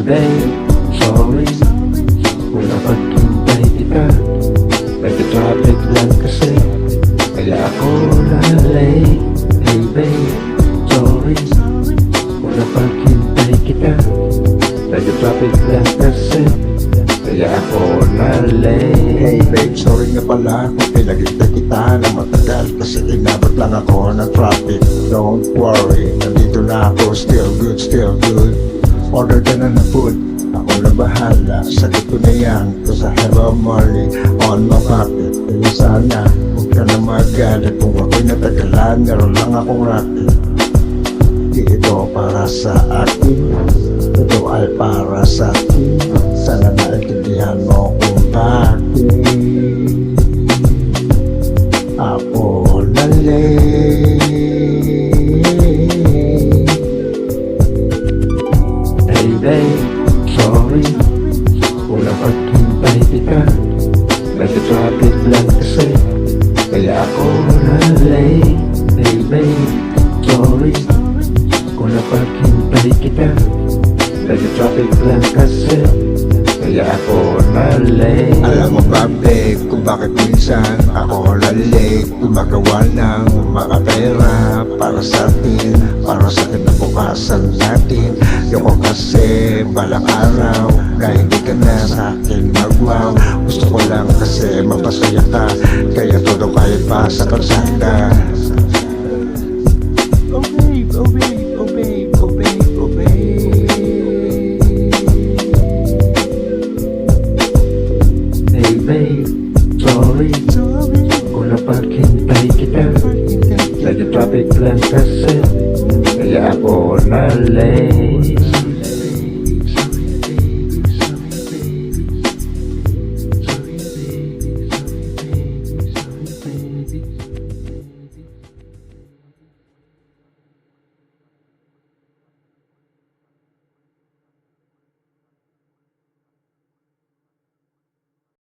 babe, sorry kung napaghintay kita. Nag-traffic lang kasi kaya ako na-late. Hey babe, sorry kung napaghintay kita. Nag-traffic lang kasi kaya ako na-late. Hey babe, sorry nga pala kung pinagintay kita na matagal kasi inabot lang ako ng traffic. Don't worry, nandito na ako, still good. Order ka na ng food, ako na bahala. Sagot ko na yan, cause I have a money on my pocket. Kaya sana, huwag ka na magalit kung ako'y natagalan. Meron lang akong racket. Di ito para sa akin, ito ay para sa akin. Sana naintindihan mo kung bakit ako na-late. Hey babe, sorry kung napaghintay kita. Nag-traffic lang kasi kaya ako na-late. Hey babe, sorry kung napaghintay kita. Nag-traffic lang kasi kaya ako na-late. Alam mo ba babe, kung bakit minsan ako na-late? Gumagawa ng mga pera para sa atin, para sa kinabukasan natin. Yoko kasi balang araw na hindi ka na sa akin mag-wow. Gusto ko lang kasi mapasaya ka, kaya todo kahit pa sa kalsada. Oh babe, oh babe, oh babe, oh babe, oh babe. Hey babe, sorry kung napaghintay kita. Nag-traffic lang kasi kaya ako na-late.